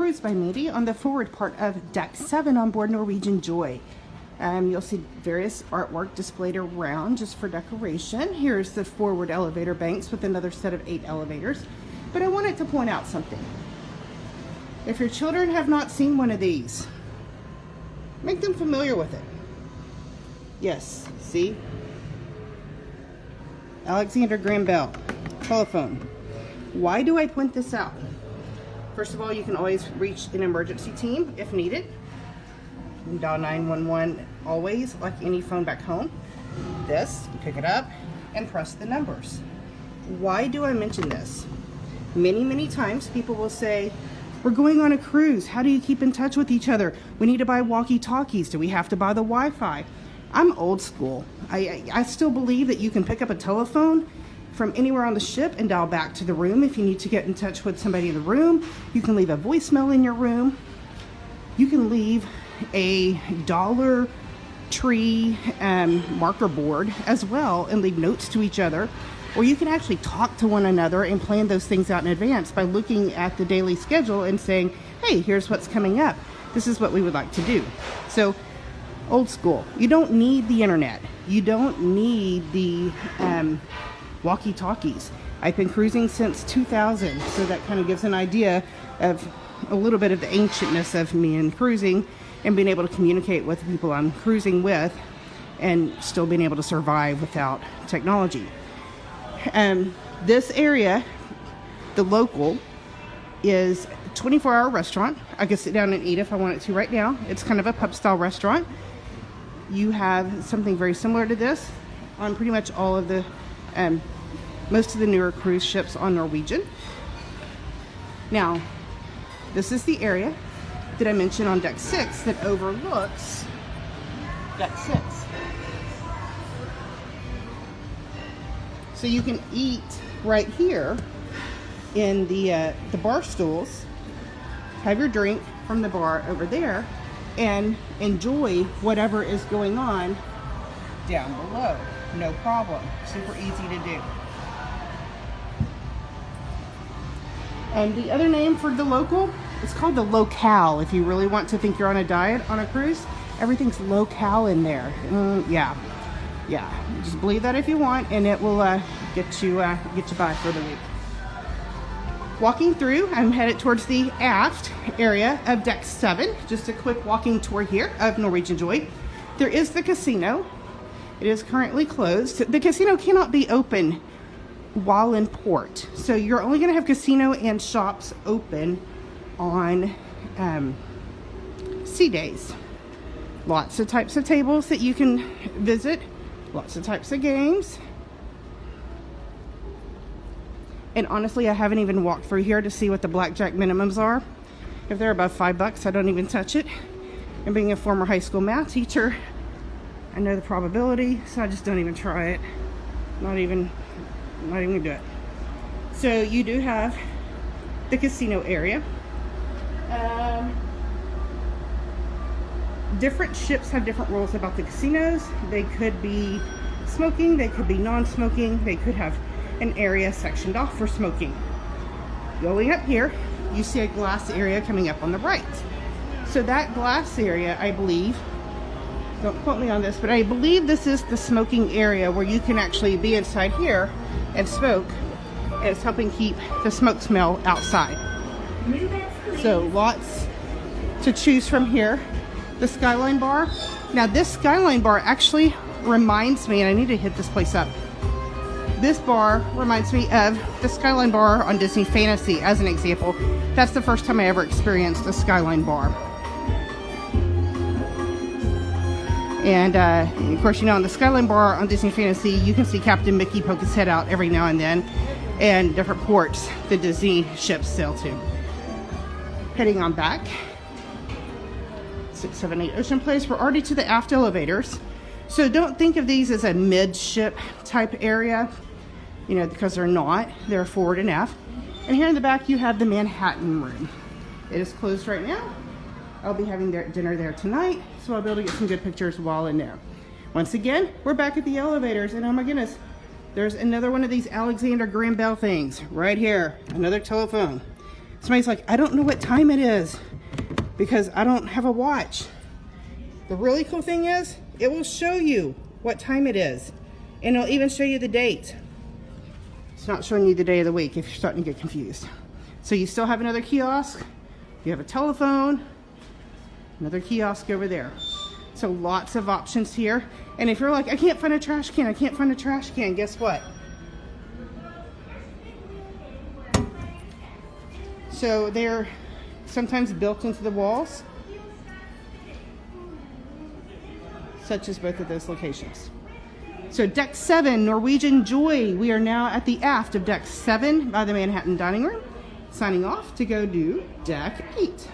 CruiseByMandy on the forward part of Deck 7 on board Norwegian Joy. You'll see various artwork displayed around just for decoration. Here's the forward elevator banks with another set of 8 elevators. But I wanted to point out something. If your children have not seen one of these, make them familiar with it. Yes, see? Alexander Graham Bell, telephone. Why do I point this out? First of all, you can always reach an emergency team if needed. You can dial 911 always, like any phone back home. This, you pick it up and press the numbers. Why do I mention this? Many times people will say, we're going on a cruise. How do you keep in touch with each other? We need to buy walkie-talkies. Do we have to buy the Wi-Fi? I'm old school. I still believe that you can pick up a telephone from anywhere on the ship and dial back to the room if you need to get in touch with somebody in the room. You can leave a voicemail in your room. You can leave a Dollar Tree marker board as well and leave notes to each other. Or you can actually talk to one another and plan those things out in advance by looking at the daily schedule and saying, hey, here's what's coming up. This is what we would like to do. So, old school. You don't need the internet. You don't need the walkie-talkies. I've been cruising since 2000, so that kind of gives an idea of a little bit of the ancientness of me and cruising and being able to communicate with the people I'm cruising with and still being able to survive without technology. This area, the local, is a 24-hour restaurant. I could sit down and eat if I wanted to right now. It's kind of a pub-style restaurant. You have something very similar to this on pretty much all of the, most of the newer cruise ships on Norwegian. Now, this is the area that I mentioned on Deck 6 that overlooks Deck 6. So you can eat right here in the bar stools, have your drink from the bar over there, and enjoy whatever is going on down below. No problem. Super easy to do. And the other name for the local, it's called the locale. If you really want to think you're on a diet on a cruise, everything's locale in there. Yeah. Just believe that if you want, and it will get you by for the week. Walking through, I'm headed towards the aft area of Deck 7. Just a quick walking tour here of Norwegian Joy. There is the casino. It is currently closed. The casino cannot be open while in port. So you're only going to have casino and shops open on sea days. Lots of types of tables that you can visit. Lots of types of games. And honestly, I haven't even walked through here to see what the blackjack minimums are. If they're above $5, I don't even touch it. And being a former high school math teacher, I know the probability, so I just don't even try it. Not even gonna do it. So you do have the casino area. Different ships have different rules about the casinos. They could be smoking, they could be non-smoking, they could have an area sectioned off for smoking. Going up here, you see a glass area coming up on the right. So that glass area, I believe, don't quote me on this, but I believe this is the smoking area where you can actually be inside here and smoke, and it's helping keep the smoke smell outside. So lots to choose from here. The Skyline Bar. Now this Skyline Bar actually reminds me, and I need to hit this place up. This bar reminds me of the Skyline Bar on Disney Fantasy, as an example. That's the first time I ever experienced a Skyline Bar. And of course, you know, on the Skyline Bar on Disney Fantasy, you can see Captain Mickey poke his head out every now and then, and different ports the Disney ships sail to. Heading on back. 6, 7, 8 Ocean Place. We're already to the aft elevators. So don't think of these as a midship type area, you know, because they're not. They're forward and aft. And here in the back, you have the Manhattan room. It is closed right now. I'll be having dinner there tonight, so I'll be able to get some good pictures while in there. Once again, we're back at the elevators, and oh my goodness, there's another one of these Alexander Graham Bell things right here. Another telephone. Somebody's like, I don't know what time it is because I don't have a watch. The really cool thing is, it will show you what time it is. And it'll even show you the date. It's not showing you the day of the week if you're starting to get confused. So you still have another kiosk. You have a telephone, another kiosk over there. So lots of options here. And if you're like, I can't find a trash can, I can't find a trash can, guess what? So they're sometimes built into the walls, such as both of those locations. So deck 7, Norwegian Joy. We are now at the aft of deck 7 by the Manhattan Dining Room. Signing off to go do deck 8.